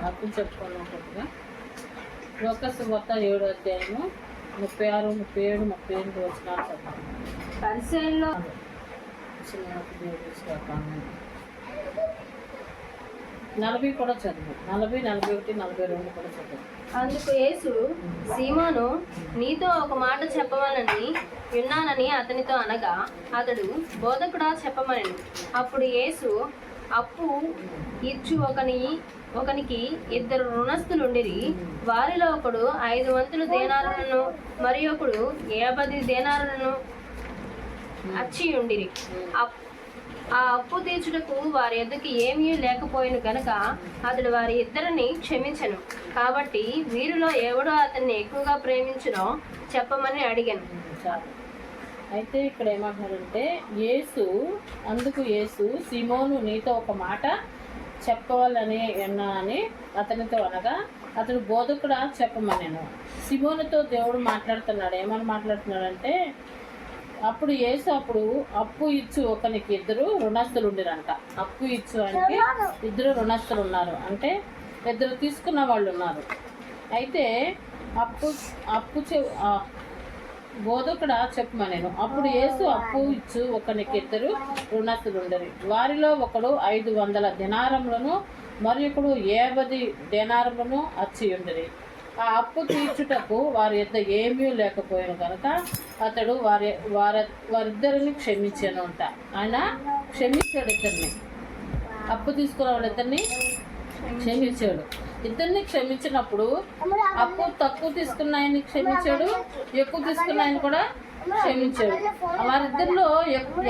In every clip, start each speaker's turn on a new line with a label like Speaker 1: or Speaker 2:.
Speaker 1: అప్పుడు చెప్పుకున్నట్టుగా లోకసు వార్త 7వ అధ్యాయము 36, 37, 38 వచనాలు చదువు.
Speaker 2: పరిసయ్యుల్లో
Speaker 1: నలభై కూడా చదువు. 40, 41, 42 కూడా చదువు.
Speaker 2: అందుకు యేసు, సీమోను, నీతో ఒక మాట చెప్పవాలని విన్నానని అతనితో అనగా, అతడు, బోధకుడా చెప్పమనెను. అప్పుడు యేసు, అప్పు ఇచ్చు ఒకనికి 2 రుణస్థులుండిరి. వారిలో ఒకడు 500 దేనారులను మరి ఒకడు 50 దేనారులను అచ్చి ఉండిరి. ఆ అప్పు తీర్చుటకు వారి ఎద్దుకి ఏమీ లేకపోయిన గనుక అతడు వారి ఇద్దరిని క్షమించను. కాబట్టి వీరిలో ఎవడో అతన్ని ఎక్కువగా ప్రేమించునో చెప్పమని అడిగాను.
Speaker 1: అయితే ఇక్కడ ఏమంటున్నారంటే అందుకు యేసు సీమోను, నీతో ఒక మాట చెప్పవాలని విన్నానని అతనితో అనగా, అతడు బోధకుడా చెప్పమనేను. సీమోనుతో దేవుడు మాట్లాడుతున్నాడు. ఏమని మాట్లాడుతున్నాడంటే, అప్పుడు యేసు అప్పు ఇచ్చు ఒకనికి 2 రుణస్థులు ఉండిరంట. అప్పు ఇచ్చు అంటే 2 రుణస్థులు ఉన్నారు, అంటే 2 తీసుకున్న వాళ్ళు ఉన్నారు. అయితే బోధకుడా చెప్పమనేను. అప్పుడు యేసు అప్పు ఇచ్చు ఒకనికి 2 రుణస్థులు ఉండరు. వారిలో ఒకడు 500 దేనారములను మరి ఒకడు 50 దేనారములను అచ్చి ఉండరు. ఆ అప్పు తీర్చుటకు వారి యొద్ద ఏమీ లేకపోయాను కనుక అతడు వారిద్దరిని క్షమించాను అంట. ఆయన క్షమించాడు ఇద్దరిని. అప్పు తీసుకున్న వాళ్ళిద్దరిని క్షమించాడు. ఇద్దరిని క్షమించినప్పుడు అప్పు తక్కువ తీసుకున్న ఆయన్ని క్షమించాడు, ఎక్కువ తీసుకున్న ఆయన కూడా క్షమించాడు. వారిద్దరిలో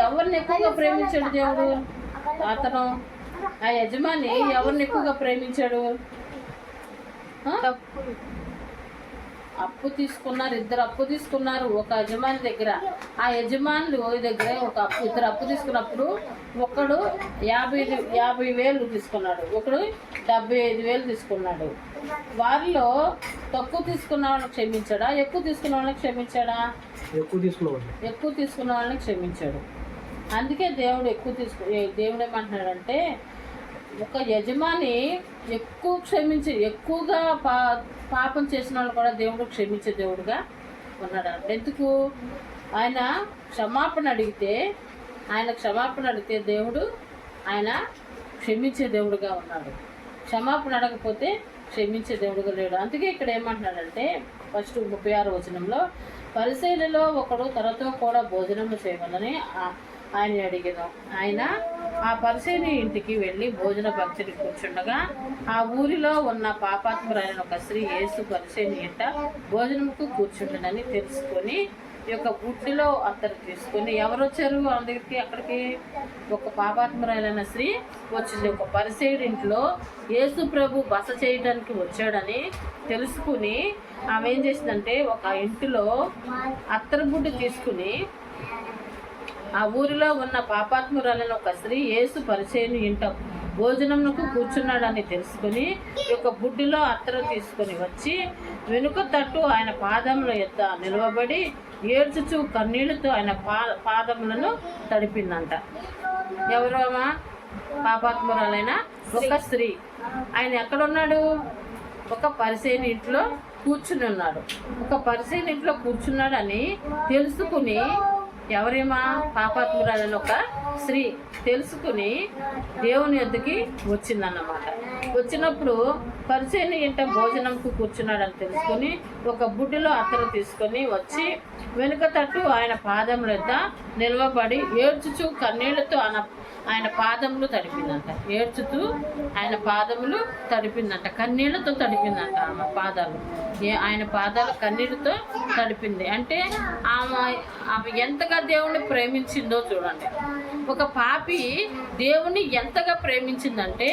Speaker 1: ఎవరిని ఎక్కువగా ప్రేమించాడు దేవుడు? అతను ఆ యజమాని ఎవరిని ఎక్కువగా ప్రేమించాడు? అప్పు తీసుకున్నారు, 2 అప్పు తీసుకున్నారు ఒక యజమాని దగ్గర. ఆ యజమానులు దగ్గర ఇద్దరు అప్పు తీసుకున్నప్పుడు ఒకడు 50,000 తీసుకున్నాడు, ఒకడు 75,000 తీసుకున్నాడు. వారిలో తక్కువ తీసుకున్న వాళ్ళని క్షమించాడా, ఎక్కువ తీసుకున్న వాళ్ళని క్షమించాడా? ఎక్కువ తీసుకున్న వాళ్ళని క్షమించాడు. అందుకే దేవుడు ఏమంటున్నాడంటే, ఒక యజమాని ఎక్కువగా పాపం చేసిన వాళ్ళు కూడా దేవుడు క్షమించే దేవుడుగా ఉన్నాడు. ఎందుకు? ఆయన క్షమాపణ అడిగితే దేవుడు ఆయన క్షమించే దేవుడుగా ఉన్నాడు. క్షమాపణ అడగకపోతే క్షమించే దేవుడుగా లేడు. అందుకే ఇక్కడ ఏమంటున్నాడంటే, ఫస్ట్ 36వ వచనంలో, పరిసయ్యులలో ఒకడు తనతో కూడా భోజనం చేయమని ఆయన అడిగాను. ఆయన ఆ పరిసయ్యుని ఇంటికి వెళ్ళి భోజన భక్తిని కూర్చుండగా ఆ ఊరిలో ఉన్న పాపాత్మురాలైన ఒక స్త్రీ యేసు పరిసయ్యుని ఇంట భోజనముకు కూర్చుండనని తెలుసుకొని ఈ యొక్క బుడ్డిలో అత్తరు తీసుకొని, ఎవరు వచ్చారు వాళ్ళ దగ్గరికి? అక్కడికి ఒక పాపాత్మురాలైన స్త్రీ వచ్చింది. ఒక పరిసయ్యుడి ఇంట్లో యేసు ప్రభు బస చేయడానికి వచ్చాడని తెలుసుకుని ఆమె ఏం చేసిందంటే, ఒక ఇంటిలో అత్తరు బుడ్డి తీసుకుని ఆ ఊరిలో ఉన్న పాపాత్మురాలైన ఒక స్త్రీ యేసు పరిసయ్యుని ఇంట భోజనమునకు కూర్చున్నాడని తెలుసుకుని ఒక బుడ్డిలో అత్తరు తీసుకొని వచ్చి వెనుక తట్టు ఆయన పాదముల యొద్ద నిలవబడి ఏడ్చుచు కన్నీళ్లతో ఆయన పాదములను తడిపిందంట. ఎవరమ్మా? పాపాత్మురాలైన ఒక స్త్రీ. ఆయన ఎక్కడున్నాడు? ఒక పరిసయ్యుని ఇంట్లో కూర్చుని ఉన్నాడు. ఒక పరిసయ్యుని ఇంట్లో కూర్చున్నాడని తెలుసుకుని, ఎవరేమా? పాపాత్మురాలని ఒక స్త్రీ తెలుసుకుని దేవుని యొద్దకి వచ్చిందన్నమాట. వచ్చినప్పుడు పరిసయ్యుని ఇంట భోజనంకు కూర్చున్నాడని తెలుసుకుని ఒక బుడ్డిలో అత్తరు తీసుకొని వచ్చి వెనుక తట్టు ఆయన పాదముల యొద్ద నిలవబడి ఏడ్చుచు కన్నీళ్లతో ఆయన పాదములు తడిపిందంట. ఏడ్చుతూ ఆయన పాదములు తడిపిందంట, కన్నీళ్లతో తడిపిందంట. ఆమె పాదాలు, ఆయన పాదాలు కన్నీళ్లతో తడిపింది. అంటే ఆమె ఎంతగా దేవుణ్ణి ప్రేమించిందో చూడండి. ఒక పాపి దేవుని ఎంతగా ప్రేమించిందంటే,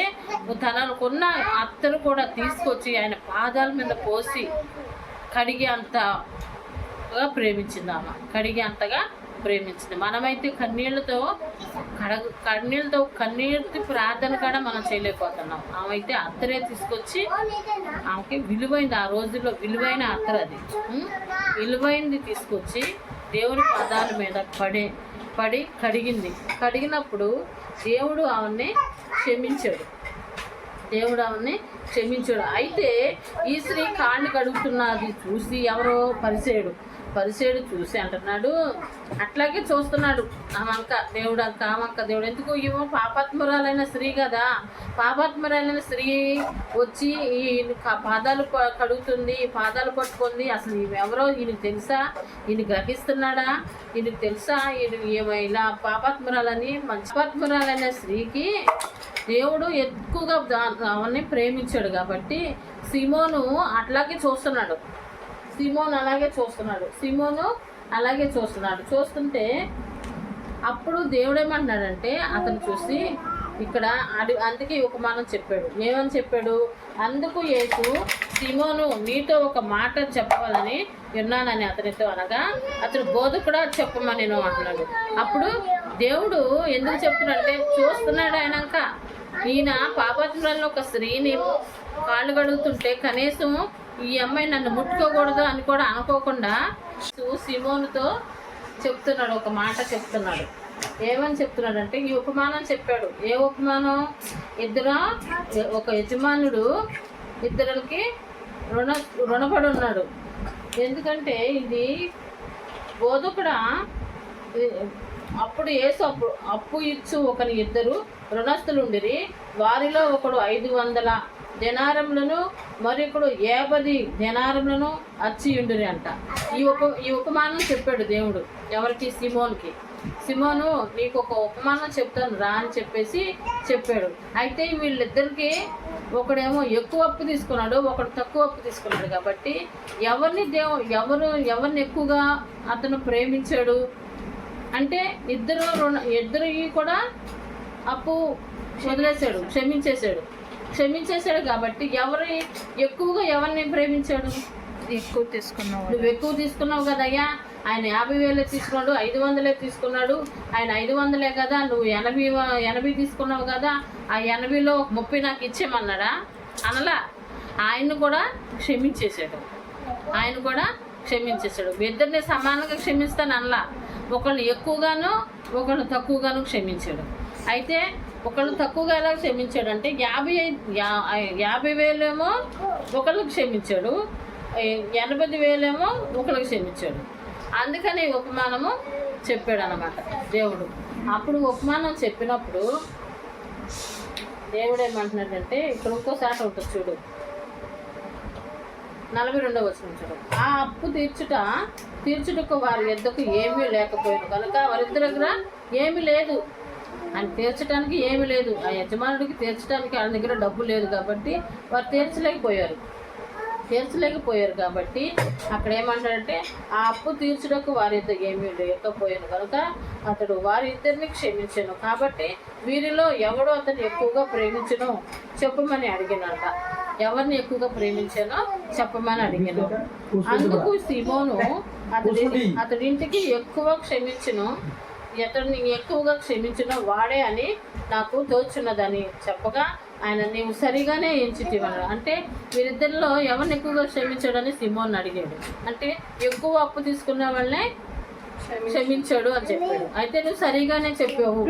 Speaker 1: తనకున్న అత్తరు కూడా తీసుకొచ్చి ఆయన పాదాల మీద పోసి కడిగి అంతగా ప్రేమించింది. ఆమె కడిగి అంతగా ప్రేమించింది. మనమైతే కన్నీళ్ళతో ప్రార్థన కూడా మనం చేయలేకపోతున్నాం. ఆమె అయితే అత్తరే తీసుకొచ్చి, ఆమెకి విలువైంది, ఆ రోజుల్లో విలువైన అత్తర, అది విలువైంది తీసుకొచ్చి దేవుని పాదాల మీద పడి కడిగినప్పుడు దేవుడు ఆమెని క్షమించాడు. దేవుడు ఆమెని క్షమించాడు. అయితే ఈ స్త్రీ కాళ్ళు కడుగుతున్నది చూసి ఎవరో పరిసేయుడు చూసి అంటున్నాడు, అట్లాగే చూస్తున్నాడు ఆమంక దేవుడు ఎందుకు ఏమో పాపాత్మురాలైన స్త్రీ కదా, పాపాత్మురాలైన స్త్రీ వచ్చి ఈ పాదాలు కడుగుతుంది, పాదాలు పట్టుకుంది, అసలు ఎవరో ఈయనకి తెలుసా, ఈయన గ్రహిస్తున్నాడా, ఈయనకి తెలుసా ఇలా పాపాత్మురాలని పాపాత్మురాలైన స్త్రీకి దేవుడు ఎక్కువగా అవన్నీ ప్రేమించాడు కాబట్టి సిమోను అలాగే చూస్తున్నాడు. చూస్తుంటే అప్పుడు దేవుడు ఏమంటున్నాడంటే అతను చూసి ఇక్కడ అందుకే ఉపమానం చెప్పాడు. ఏమని చెప్పాడు? అందుకు యేసు సిమోను నీతో ఒక మాట చెప్పవాలని విన్నానని అతనితో అనగా అతను బోధకుడా చెప్పమని నేను అంటున్నాడు. అప్పుడు దేవుడు ఎందుకు చెప్తున్నాడంటే చూస్తున్నాడు ఆయనక ఈయన పాపాత్మురాలను ఒక స్త్రీని కాళ్ళు కడుగుతుంటే కనీసం ఈ అమ్మాయి నన్ను ముట్టుకోకూడదు అని కూడా అనుకోకుండా సిమోనుతో చెప్తున్నాడు, ఒక మాట చెప్తున్నాడు. ఏమని చెప్తున్నాడంటే ఈ ఉపమానం చెప్పాడు. ఏ ఉపమానం? ఒక యజమానుడు ఇద్దరికి రుణపడి ఉన్నాడు. ఎందుకంటే ఇది బోధకుడా అప్పుడు యేసు అప్పు ఇచ్చు ఒకని ఇద్దరు రుణస్తులు ఉండిరి, వారిలో ఒకడు 500 దెనారములను మరొకడు 50 దెనారములను అచ్చియుండిరి అంట. ఈ ఉపమానం చెప్పాడు దేవుడు ఎవరికి? సిమోను నీకు ఒక ఉపమానం చెప్తాను రా అని చెప్పాడు. అయితే వీళ్ళిద్దరికి ఒకడేమో ఎక్కువ అప్పు తీసుకున్నాడు, ఒకడు తక్కువ అప్పు తీసుకున్నాడు. కాబట్టి ఎవరిని ఎక్కువగా అతను ప్రేమించాడు అంటే ఇద్దరు కూడా అప్పు వదిలేశాడు, క్షమించేశాడు. కాబట్టి ఎక్కువగా ఎవరిని ప్రేమించాడు? నువ్వు ఎక్కువ తీసుకున్నావు కదయ్యా, ఆయన 50,000 తీసుకున్నాడు, 500 తీసుకున్నాడు, ఆయన 500 కదా, నువ్వు 80 తీసుకున్నావు కదా, ఆ 80లో 30 నాకు ఇచ్చేయమన్నాడా? అనలా. ఆయన్ని కూడా క్షమించేశాడు. ఇద్దరిని సమానంగా క్షమిస్తాను అనలా. ఒకళ్ళు ఎక్కువగాను ఒకళ్ళు తక్కువగాను క్షమించాడు. అయితే ఒకళ్ళు తక్కువగా ఎలా క్షమించాడు అంటే 50,000 ఏమో ఒకళ్ళకి క్షమించాడు, 80,000 ఏమో ఒకళ్ళకి క్షమించాడు. అందుకని ఉపమానము చెప్పాడు అన్నమాట దేవుడు. అప్పుడు ఉపమానం చెప్పినప్పుడు దేవుడు ఏమంటున్నాడంటే ఇక్కడ ఇంకోసారి ఉంటుంది చూడు, 42వ వచనం చూడు. ఆ అప్పు తీర్చుటకు వారి యొద్దకు ఏమీ లేకపోయాను కనుక వారిద్దరి దగ్గర ఏమీ లేదు, ఆయన తీర్చడానికి ఏమీ లేదు. ఆ యజమానుడికి తీర్చడానికి ఆయన దగ్గర డబ్బు లేదు కాబట్టి వారు తీర్చలేకపోయారు కాబట్టి అక్కడ ఏమంటాడంటే ఆ అప్పు తీర్చుటకు వారిద్దరు ఏమీ లేకపోయాను కనుక అతడు వారిద్దరిని క్షమించాను. కాబట్టి వీరిలో ఎవడో అతను ఎక్కువగా ప్రేమించను చెప్పమని అడిగినంట. ఎవరిని ఎక్కువగా ప్రేమించానో చెప్పమని అడిగాను. అందుకు సిమోను అతడి ఇంటికి ఎక్కువగా క్షమించును వాడే అని నాకు తోచున్నదని చెప్పగా ఆయన నీవు సరిగానే ఎంచితివన్నాడు. అంటే వీరిద్దరిలో ఎవరిని ఎక్కువగా క్షమించాడని సిమోన్ అడిగాడు. అంటే ఎక్కువ అప్పు తీసుకున్న వాళ్ళనే క్షమించాడు అని చెప్పాడు. అయితే నువ్వు సరిగానే చెప్పావు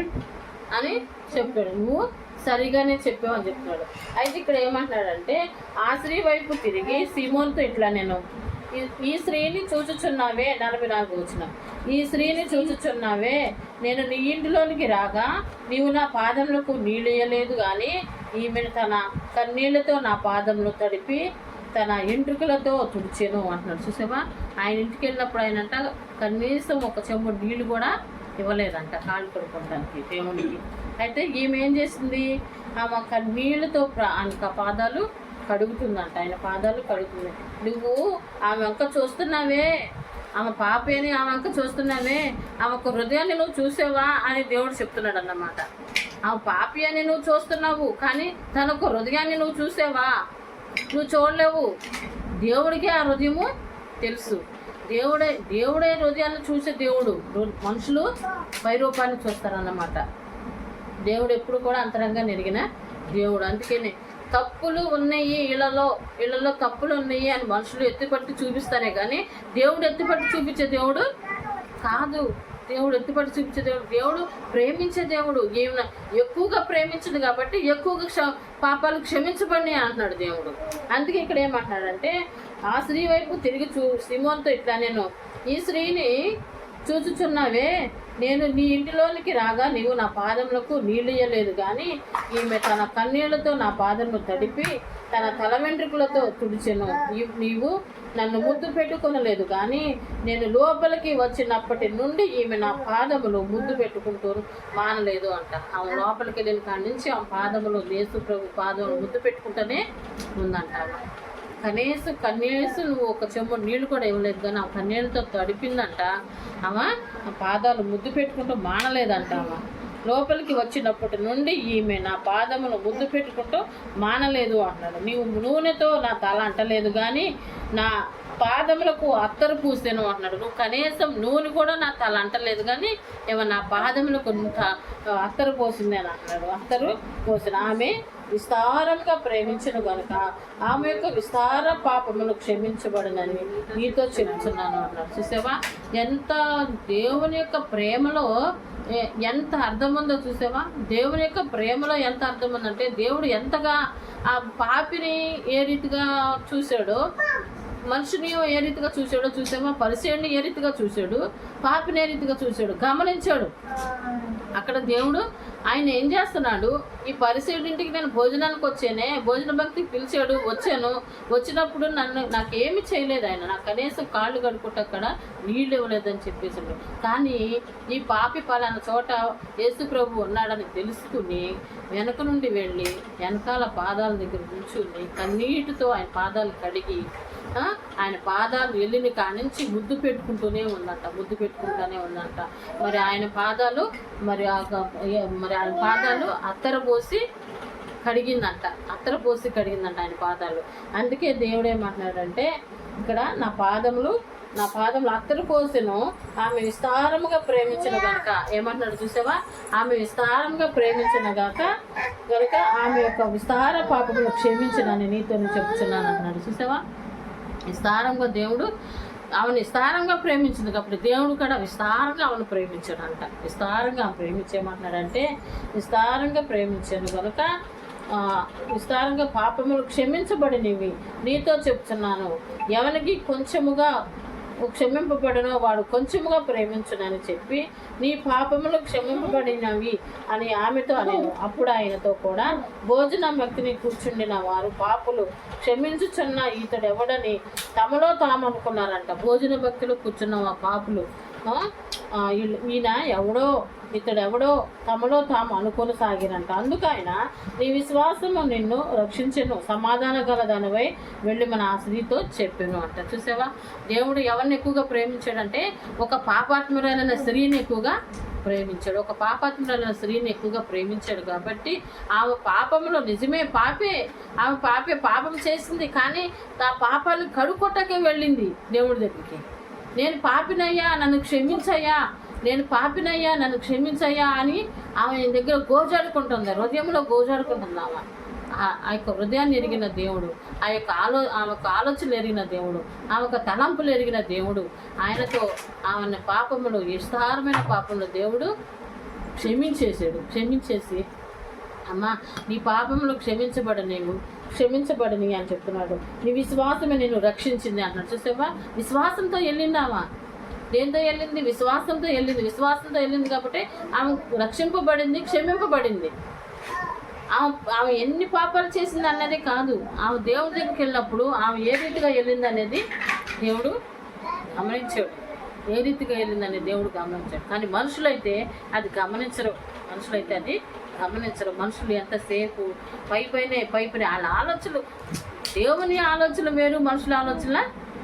Speaker 1: అని చెప్పాడు. అని చెప్తున్నాడు. అయితే ఇక్కడ ఏమంటున్నాడంటే ఆ స్త్రీ వైపు తిరిగి సిమోన్తో ఇట్లా నేను ఈ స్త్రీని చూచుచున్నావే, 44 వచనం, ఈ స్త్రీని చూచుచున్నావే, నేను నీ ఇంటిలోనికి రాగా నీవు నా పాదములకు నీళ్ళు ఇయ్యలేదు, కానీ ఈమెను తన కన్నీళ్లతో నా పాదములు తడిపి తన ఎంట్రుకలతో తుడిచెను అంటున్నాడు. చూసావా, ఆయన ఇంటికి వెళ్ళినప్పుడు ఆయనంట కనీసం ఒక చెంబు నీళ్ళు కూడా ఇవ్వలేదంట కాళ్ళు కడుక్కోవడానికి దేవునికి. అయితే ఈమె ఏం చేసింది? ఆమె కన్నీళ్ళతో ఆయన పాదాలు కడుగుతుందంట, ఆయన పాదాలు కడుగుతుంది. నువ్వు ఆమె వంక చూస్తున్నావే, ఆమె పాపేని ఆమె వంక చూస్తున్నావే, ఆమెకు హృదయాన్ని నువ్వు చూసావా అని దేవుడు చెప్తున్నాడు అన్నమాట. ఆమె పాపి అని నువ్వు చూస్తున్నావు, కానీ తనకు హృదయాన్ని నువ్వు చూసావా? నువ్వు చూడలేవు. దేవుడికి ఆ హృదయము తెలుసు. దేవుడే హృదయాన్ని చూసే దేవుడు. మనుషులు పై రూపాన్ని చూస్తారన్నమాట. దేవుడు ఎప్పుడు కూడా అంతరంగా నెరిగిన దేవుడు. అందుకనే తప్పులు ఉన్నాయి, ఇళ్లలో తప్పులు ఉన్నాయి అని మనుషులు ఎత్తిపట్టి చూపిస్తారే కానీ దేవుడు ఎత్తిపట్టి చూపించే దేవుడు కాదు. దేవుడు ఎత్తిపడి చూపించే దేవుడు, దేవుడు ప్రేమించే దేవుడు. ఈమె ఎక్కువగా ప్రేమించదు కాబట్టి ఎక్కువగా పాపాలు క్షమించబడి అంటున్నాడు దేవుడు. అందుకే ఇక్కడ ఏమంటున్నాడంటే ఆ స్త్రీ వైపు తిరిగి సీమోనుతో ఇట్లా, నేను ఈ స్త్రీని చూచుచున్నావే, నేను నీ ఇంటిలోనికి రాగా నీవు నా పాదములకు నీళ్ళు ఇయ్యలేదు, కానీ ఈమె తన కన్నీళ్లతో నా పాదములు తడిపి తన తల వెంట్రుకలతో తుడిచెను. నీవు నన్ను ముద్దు పెట్టుకొనలేదు, కానీ నేను లోపలికి వచ్చినప్పటి నుండి ఈమె నా పాదములు ముద్దు పెట్టుకుంటూ మానలేదు అంట. ఆమె లోపలికి వెళ్ళిన కాడి నుంచి ఆమె పాదములు, యేసు ప్రభు పాదములు ముద్దు పెట్టుకుంటూనే ఉందంట. కనీసం నువ్వు ఒక చెంబు నీళ్ళు కూడా ఇవ్వలేదు, కానీ ఆ కన్నీళ్ళతో తడిపిందంట. ఆమె పాదాలు ముద్దు పెట్టుకుంటూ మానలేదంట. ఆమె లోపలికి వచ్చినప్పటి నుండి ఈమె నా పాదమును ముద్దు పెట్టుకుంటూ మానలేదు అన్నాడు. నీవు నూనెతో నా తల అంటలేదు, కానీ నా పాదములకు అత్తరు పూసాను అన్నాడు. నువ్వు కనీసం నూనె కూడా నా తల అంటలేదు, కానీ ఏమో నా పాదములకు అత్తరు పోసింది అని అన్నాడు. అత్తరు పోసిన ఆమె విస్తారంగా ప్రేమించను కనుక ఆమె యొక్క విస్తార పాపములు క్షమించబడినని నీతో చెప్తున్నాను అన్నాడు. చూసావా ఎంత దేవుని యొక్క ప్రేమలో ఎంత అర్థం ఉందో చూసావా? దేవుని యొక్క ప్రేమలో ఎంత అర్థం ఉందంటే దేవుడు ఎంతగా ఆ పాపిని ఏ రీతిగా చూశాడో, మనిషిని ఏ రీతిగా చూశాడో చూసామా? పరిసేయుడిని ఏ రీతిగా చూశాడు, పాపిని ఏ రీతిగా చూశాడు గమనించాడు. అక్కడ దేవుడు ఆయన ఏం చేస్తున్నాడు, ఈ పరిసేయుడింటికి నేను భోజనానికి వచ్చానే, భోజన భక్తికి పిలిచాడు, వచ్చినప్పుడు నాకేమి చేయలేదు ఆయన, నాకు కనీసం కాళ్ళు కడుక్కుంటే అక్కడ నీళ్ళు ఇవ్వలేదని చెప్పేసాడు. కానీ ఈ పాపి పలానా చోట యేసు ప్రభు ఉన్నాడని తెలుసుకుని వెనక నుండి వెళ్ళి వెనకాల పాదాల దగ్గర కూర్చుని కన్నీటితో ఆయన పాదాలు కడిగి ఆయన పాదాలు వెళ్ళిన కానించి ముద్దు పెట్టుకుంటూనే ఉందంట. మరి ఆయన పాదాలు ఆయన పాదాలు అత్తర పోసి కడిగిందంట ఆయన పాదాలు. అందుకే దేవుడు ఏమంటున్నాడంటే ఇక్కడ నా పాదములు అత్తరు పోసెను, ఆమె విస్తారముగా ప్రేమించిన గనుక ఏమంటున్నాడు చూసావా? ఆమె విస్తారంగా ప్రేమించిన గనుక ఆమె యొక్క విస్తార పాపములు క్షమించినని నీతో చెప్తున్నాను అన్నాడు. చూసావా? విస్తారంగా దేవుడు ఆమెను విస్తారంగా ప్రేమించింది కాబట్టి దేవుడు కూడా విస్తారంగా ఆమెను ప్రేమించాడంట. విస్తారంగా ఆమె ప్రేమించేమంటున్నాడంటే విస్తారంగా ప్రేమించాను కనుక విస్తారంగా పాపములు క్షమించబడినవి నీతో చెప్తున్నాను. ఎవరికి కొంచెముగా క్షమింపబడినో వాడు కొంచెముగా ప్రేమించునని చెప్పి నీ పాపములు క్షమింపబడినవి అని ఆమెతో అనేను. అప్పుడు ఆయనతో కూడా భోజనం వ్యక్తిని కూర్చుండిన వారు పాపులు క్షమించుచున్న ఇతడెవడని తమలో తాము అనుకున్నారంట. భోజన భక్తులు కూర్చున్న ఆ పాపులు ఈయన ఇతడెవడో తమలో తాము అనుకొని సాగిరంట. అందుకైనా నీ విశ్వాసము నిన్ను రక్షించెను, సమాధాన గల దానివై వెళ్ళి మన ఆ స్త్రీతో చెప్పాను అంట. చూసావా? దేవుడు ఎవరిని ఎక్కువగా ప్రేమించాడంటే ఒక పాపాత్మురైన స్త్రీని ఎక్కువగా ప్రేమించాడు. ప్రేమించాడు కాబట్టి ఆమె పాపంలో నిజమే ఆమె పాపం చేసింది, కానీ ఆ పాపాలు కడుకొట్టకే వెళ్ళింది దేవుడి దగ్గరికి. నేను పాపినయ్యా నన్ను క్షమించయ్యా అని ఆమె దగ్గర గోజాడుకుంటుంది, హృదయంలో గోజాడుకుంటుంది. ఆ యొక్క హృదయాన్ని ఎరిగిన దేవుడు, ఆమె ఆలోచనలు ఎరిగిన దేవుడు, ఆమెకు తలంపులు ఎరిగిన దేవుడు ఆయనతో ఆమె పాపములు విస్తారమైన పాపములు దేవుడు క్షమించేసి అమ్మా నీ పాపములు క్షమించబడని అని చెప్తున్నాడు. నీ విశ్వాసమే నేను రక్షించింది అంటున్నాడు. చూసావా? విశ్వాసంతో వెళ్ళిందామా? దేంతో వెళ్ళింది? విశ్వాసంతో వెళ్ళింది కాబట్టి ఆమె రక్షింపబడింది, క్షమింపబడింది. ఆమె ఎన్ని పాపాలు చేసింది అన్నది కాదు, ఆమె దేవుడి దగ్గరికి వెళ్ళినప్పుడు ఆమె ఏ రీతిగా వెళ్ళింది అనేది దేవుడు గమనించాడు. కానీ మనుషులైతే అది గమనించరు. మనుషులు ఎంతసేపు పైపైన వాళ్ళ ఆలోచనలు, దేవుని ఆలోచనలు వేరు, మనుషుల ఆలోచనల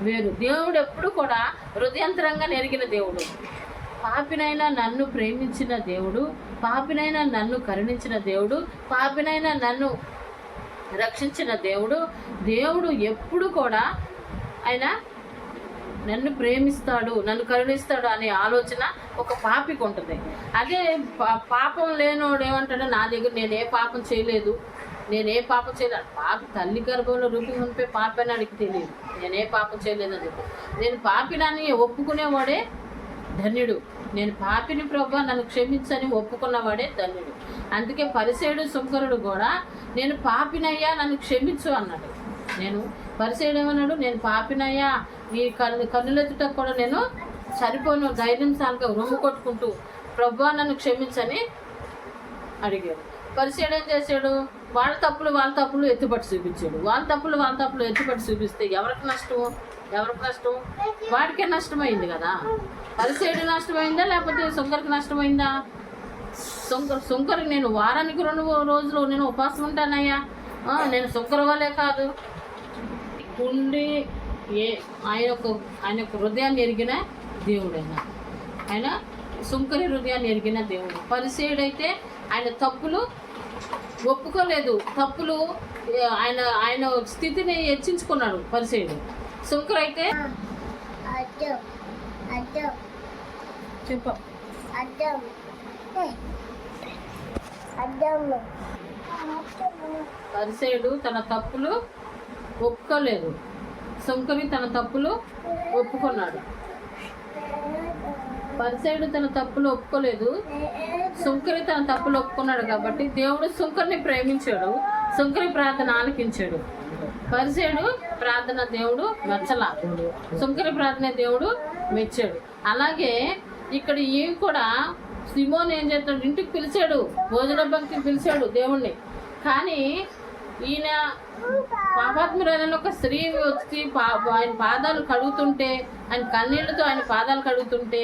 Speaker 1: వేరు. దేవుడు ఎప్పుడు కూడా హృదయంతరంగా నెరిగిన దేవుడు. పాపినైనా నన్ను ప్రేమించిన దేవుడు, పాపినైనా నన్ను కరుణించిన దేవుడు, పాపినైనా నన్ను రక్షించిన దేవుడు ఎప్పుడు కూడా ఆయన నన్ను ప్రేమిస్తాడు, నన్ను కరుణిస్తాడు అనే ఆలోచన ఒక పాపికి ఉంటుంది. అదే పాపం లేనోడు ఏమంటాడు, నా దగ్గర నేనే పాపం చేయలేదు. పాప తల్లి గర్భంలో రూపం ఉంటే పాపని అడిగి తెలియదు. నేనే పాపం చేయలేదు అని చెప్పి నేను పాపినని ఒప్పుకునేవాడే ధన్యుడు. నేను పాపిని ప్రభా నన్ను క్షమించని ఒప్పుకున్నవాడే ధన్యుడు. అందుకే పరిసేయుడు సుంకరుడు కూడా నేను పాపినయ్యా నన్ను క్షమించు అన్నాడు. నేను పరిసేయుడు ఏమన్నాడు, నేను పాపినయ్యా నీ కన్నులెత్తుట కూడా నేను సరిపోను, ధైర్యం సాలుగా రొమ్ము కొట్టుకుంటూ ప్రభా నన్ను క్షమించని అడిగాడు. పరిసేయుడు ఏం చేశాడు, వాళ్ళ తప్పులు ఎత్తుపట్టి చూపించాడు. వాళ్ళ తప్పులు ఎత్తుపట్టి చూపిస్తే ఎవరికి నష్టం? వాడికే నష్టమైంది కదా. పరిసేయుడు నష్టమైందా లేకపోతే సుంకరికి నష్టమైందా? సుంకరికి నేను వారానికి 2 రోజులు నేను ఉపవాసం ఉంటానయ్యా, నేను సుంకర వల్లే కాదు, ఉండి ఆయన హృదయాన్ని ఎరిగిన దేవుడు. ఆయన సుంకరి హృదయాన్ని ఎరిగిన దేవుడు. పరిసేయుడైతే ఆయన తప్పులు ఒప్పుకోలేదు, తప్పులు ఆయన స్థితిని హెచ్చించుకున్నాడు పరిసేయుడు. సుంకర్ అయితే చెప్ప పరిసేయుడు తన తప్పులు ఒప్పుకోలేదు, సుంకరి తన తప్పులు ఒప్పుకున్నాడు. పరిసేయుడు తన తప్పులు ఒప్పుకోలేదు, సుంకరి తన తప్పులు ఒప్పుకున్నాడు. కాబట్టి దేవుడు సుంకరిని ప్రేమించాడు, సుంకరి ప్రార్థన ఆలకించాడు. పరిసేయుడు ప్రార్థన దేవుడు మెచ్చలా, సుంకరి ప్రార్థన దేవుడు మెచ్చాడు. అలాగే ఇక్కడ ఏం కూడా సిమోన్ ఏం చేస్తాడు, ఇంటికి పిలిచాడు, భోజనబంకి పిలిచాడు దేవుణ్ణి. కానీ ఈయన పాపాత్మురాలైన ఒక స్త్రీ వచ్చి ఆయన పాదాలు కడుగుతుంటే, ఆయన కన్నీళ్లతో ఆయన పాదాలు కడుగుతుంటే,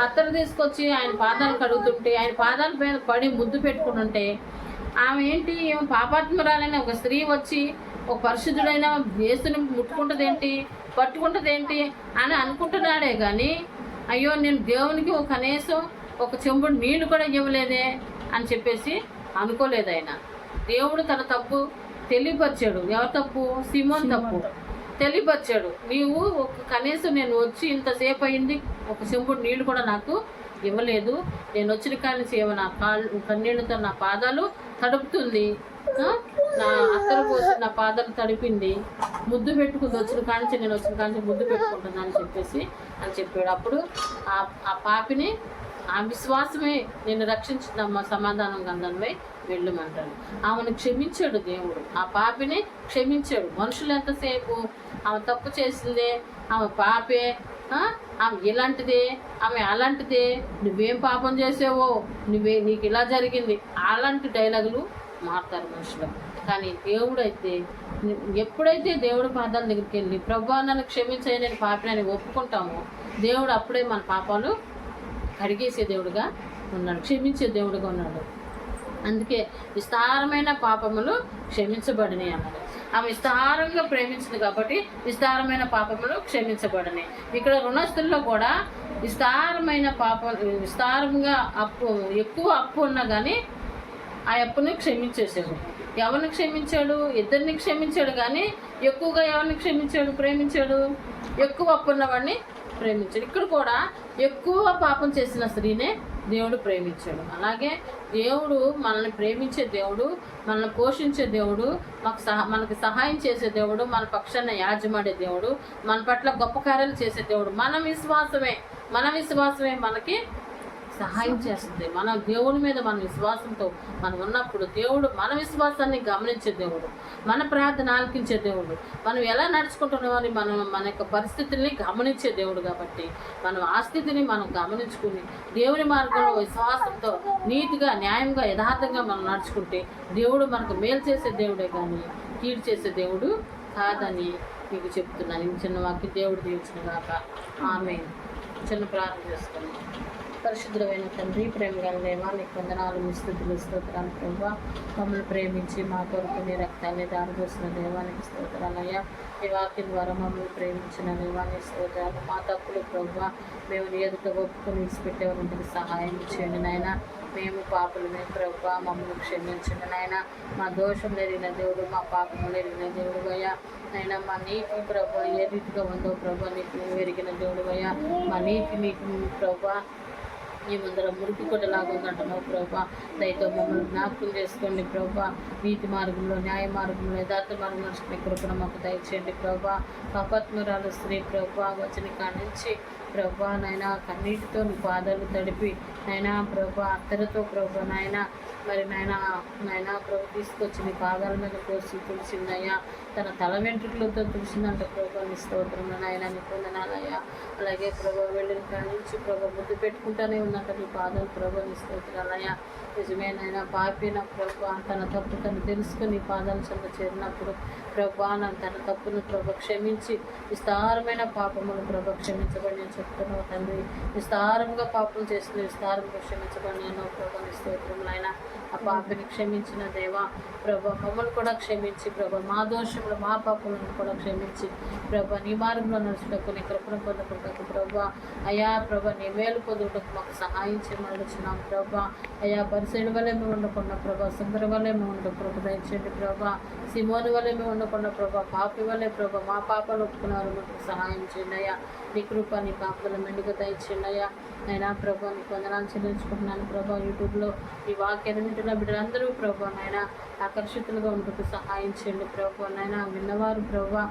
Speaker 1: అత్తరు తీసుకొచ్చి ఆయన పాదాలు కడుగుతుంటే, ఆయన పాదాల మీద పడి ముద్దు పెట్టుకుంటుంటే, ఆమె ఏంటి, ఏమో పాపాత్మురాలైన ఒక స్త్రీ వచ్చి ఒక పరిశుద్ధుడైన యేసుని ముట్టుకుంటుందేంటి, పట్టుకుంటుందేంటి అని అనుకుంటున్నాడే కానీ, అయ్యో నేను దేవునికి కనీసం ఒక చెంబుడు నీళ్లు కూడా ఇవ్వలేదే అని చెప్పేసి అనుకోలేదు. ఆయన దేవుడు తన తప్పు తెలియపరిచాడు. ఎవరి తప్పు? సిమోన్ తప్పు తెలియపరిచాడు. నీవు కనీసం నేను వచ్చి ఇంతసేపు అయింది, ఒక చెంబుడు నీళ్లు కూడా నాకు ఇవ్వలేదు, నేను వచ్చిన కానీ సేవ నా కన్నీళ్ళతో నా పాదాలు తడుపుతుంది, నా అత్తరు పోసి నా పాదాలు తడిపింది, ముద్దు పెట్టుకుంది, వచ్చిన కానించి నేను వచ్చిన కానించి ముద్దు పెట్టుకుంటుంది అని చెప్పాడు. అప్పుడు ఆ పాపిని ఆ విశ్వాసమే నేను రక్షించిందమ్మా, సమాధానం గంధంపై వెళ్ళమంటాడు. ఆమెను క్షమించాడు దేవుడు, ఆ పాపిని క్షమించాడు. మనుషులు ఎంతసేపు ఆమె తప్పు చేసిందే, ఆమె పాపే, ఆమె ఇలాంటిదే, ఆమె అలాంటిదే, నువ్వేం పాపం చేసావో, నీకు ఇలా జరిగింది, అలాంటి డైలాగులు మారుతారు మనుషులు. కానీ దేవుడైతే ఎప్పుడైతే దేవుడి పాదాల దగ్గరికి వెళ్ళి ప్రభువా నన్ను క్షమించే నేను పాపినని ఒప్పుకుంటామో, దేవుడు అప్పుడే మన పాపాలు కడిగేసే దేవుడుగా ఉన్నాడు, క్షమించే దేవుడుగా ఉన్నాడు. అందుకే విస్తారమైన పాపములు క్షమించబడినాయి అన్నాడు. ఆమె విస్తారంగా ప్రేమించింది కాబట్టి విస్తారమైన పాపములు క్షమించబడినాయి. ఇక్కడ రుణస్తుల్లో కూడా విస్తారంగా ఎక్కువ అప్పు ఉన్నా కానీ ఆ అప్పుని క్షమించేసాడు. ఎవరిని క్షమించాడు? ఇద్దరిని క్షమించాడు. కానీ ఎక్కువగా ఎవరిని క్షమించాడు, ప్రేమించాడు? ఎక్కువ అప్పు ఉన్నవాడిని ప్రేమించాడు. ఇక్కడ కూడా ఎక్కువ పాపం చేసిన స్త్రీనే దేవుడు ప్రేమించాడు. అలాగే దేవుడు మనల్ని ప్రేమించే దేవుడు, మనల్ని పోషించే దేవుడు, మనకి సహాయం చేసే దేవుడు, మన పక్షాన యాజమాడే దేవుడు, మన పట్ల గొప్ప కార్యాలు చేసే దేవుడు. మన విశ్వాసమే మనకి సహాయం చేస్తుంది. మన దేవుడి మీద మన విశ్వాసంతో మనం ఉన్నప్పుడు దేవుడు మన విశ్వాసాన్ని గమనించే దేవుడు, మన ప్రార్థన ఆలకించే దేవుడు, మనం ఎలా నడుచుకుంటున్నామని మన యొక్క పరిస్థితుల్ని గమనించే దేవుడు. కాబట్టి మనం ఆ స్థితిని మనం గమనించుకుని దేవుని మార్గంలో విశ్వాసంతో నీతిగా, న్యాయంగా, యథార్థంగా మనం నడుచుకుంటే దేవుడు మనకు మేలు చేసే దేవుడే కానీ కీడు చేసే దేవుడు కాదని మీకు చెప్తున్నాను. చిన్న వాక్యం దేవుడు దీవించిన గాక. ఆమేన్. చిన్న ప్రార్థన చేసుకున్నాం. పరిశుద్ధమైన తండ్రి, ప్రేమగల దేవా, నీకు వందనాలు, మీ స్తుతులు, స్తోత్రాలు ప్రభువా. మమ్మల్ని ప్రేమించి మా కొరకు నీ రక్తాన్ని దారిపోసిన దేవానికి స్తోత్రాలయ్యా. ఈ వాక్యం ద్వారా మమ్మల్ని ప్రేమించిన దేవానికి స్తోత్రాలు. మా తప్పులు ప్రభువా మేము నీ ఎదుట ఒప్పుకొని విడిచిపెట్టేవారికి సహాయం చేయండి నాయన. మేము పాపలమే ప్రభువా, మమ్మల్ని క్షమించండి నాయన. మా దోషం ఎరిగిన దేవుడు, మా పాపములు ఎరిగిన దేవుడు అయ్యా. అయినా మా నీతి ప్రభు ఏ రీతిగా ఉందో ప్రభు నీకు ఎరిగిన దేవుడు అయ్యా. మా నీతి నీకు ప్రభు ఈ ముందర మురికి కొట్టలాగా ఉందంటున్నావు ప్రభా. దయతో మమ్మల్ని జ్ఞాపకం చేసుకోండి ప్రభా. నీతి మార్గంలో, న్యాయ మార్గంలో, యథార్థ మార్గంలో కృపను మాకు దయచేయండి ప్రభా. పాపాత్మురాలు స్త్రీ ప్రభా వచ్చిన కాడి నుంచి ప్రభా నాయన కన్నీటితో నీ పాదాలు తడిపి నాయన ప్రభా అత్తరతో ప్రభా నాయన మరి నాయన ప్రభు తీసుకొచ్చి నీ పాదాల మీద కోసి తుడిచిందయ్యా. తన తల వెంట్రుకలతో తుడిచిందంట ప్రభా. నీ స్తోత్రం నాయన నీ పొందనాలయ్యా. అలాగే ప్రభా వెళ్ళిన కాడి నుంచి ప్రభా ముద్దు పెట్టుకుంటానే ఉందంట నీ పాదాలు ప్రభా. నీ స్తోత్రాలయ్యా. నిజమేనైనా పాపిన ప్రభా తన తప్పు తను తెలుసుకుని పాదాల చెంత చేరినప్పుడు ప్రభా తన తప్పును ప్రభ క్షమించి విస్తారమైన పాపములు ప్రభ క్షమించబడి నేను చెప్తున్నావు తండ్రి. విస్తారంగా పాపం చేసిన విస్తారంగా క్షమించబడి నేను ప్రభా. నీ స్తోత్రములైనా ఆ పాపిని క్షమించిన దేవా ప్రభా మమ్మల్ని కూడా క్షమించి ప్రభా మా దోషములు మా పాపలను కూడా క్షమించి ప్రభా నీ మార్గంలో నడుచుటకు నీ కృపను పొందుకుంటకు ప్రభా. అయా ప్రభా నీ మేలు పొందుటకు మాకు సహాయం చేయమడుచున్నాం ప్రభా. అయా పరిసైడ్ వల్లే మేము ఉండకుండా ప్రభా. సుందర వల్లే మేము ఉండకు ప్రభు దయచేయండి ప్రభా. సిమోని వల్లే మేము ఉండకుండా ప్రభా. పాపి వల్లే ప్రభా మా పాపాలు ఒప్పుకున్నారు మాకు సహాయం చేయండి అయ్యా. నీ కృప నీ పాపలు మెండుగా దయచేయండి అయ్యా. నైనా ప్రభా నీకు వందనాలు చెల్లించుకుంటున్నాను ప్రభా. యూట్యూబ్లో ఈ వాక్యాన్ని వింటున్న బిడ్డలందరూ ప్రభా నైనా ఆకర్షితులుగా ఉంటూ సహాయం చేయండి ప్రభా. నైనా విన్నవారు ప్రభా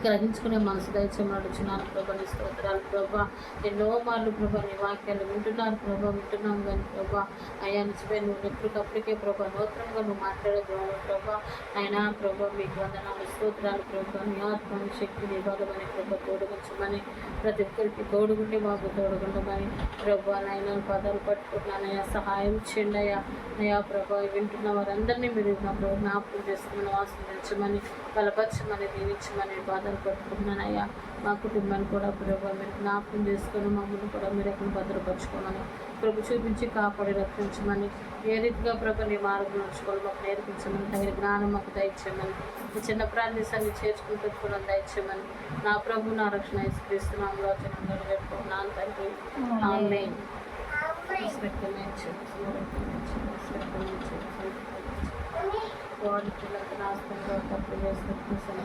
Speaker 1: గ్రహించుకునే మనసు దయచేయమని అడుగుతున్నాను ప్రభా. నీ స్తోత్రాలు ప్రభా. ఎన్నో మార్లు ప్రభా నీ వాక్యాలు వింటున్నారు ప్రభా. వింటున్నాం కానీ ప్రభా అయ్యా నిజమే నువ్వు ఎప్పటికప్పటికే ప్రభా నూతనంగా నువ్వు మాట్లాడగలవు ప్రభా. అయినా ప్రభా మీకు వందనాలు స్తోత్రాలు ప్రభా. నీ ఆత్మని శక్తిని ఇవ్వగమని ప్రభా తోడుగుంచమని ప్రతి ఒక్కరికి తోడుగుండి మాకు తోడుగుండమని ప్రభా నైనా పదాలు పట్టుకుంటున్నానయ్యా. సహాయం చేయండి అయ్యా. అయ్యా ప్రభా వింటున్న వారందరినీ మీరు నా ప్రభు జ్ఞాపకం చేసుకుని ఆశ్రయించమని బలపరచమని దీవించమని బాధలు పట్టుకుంటున్నానయ్యా. మా కుటుంబాన్ని కూడా ప్రభావ మీరు జ్ఞాపకం చేసుకొని మమ్మల్ని కూడా మీరు ఎక్కడ భద్రపరచుకోమని ప్రభు చూపించి కాపాడి రక్షించమని ఏ రీతిగా ప్రభు నీ మార్గం నడుచుకోవాలి మాకు నేర్పించమని తగిన జ్ఞానం మాకు దయచేయమని ఈ చిన్న ప్రాంతీసాన్ని చేర్చుకుంటూ కూడా దయచేయమని నా ప్రభు నా రక్షణ ఇస్తున్నాము వచనంలో పెట్టుకుంటున్నాను తండ్రి. ఆమేన్. వాడి పిల్లలకు రాష్ట్రంలో తప్పు చేస్తున్న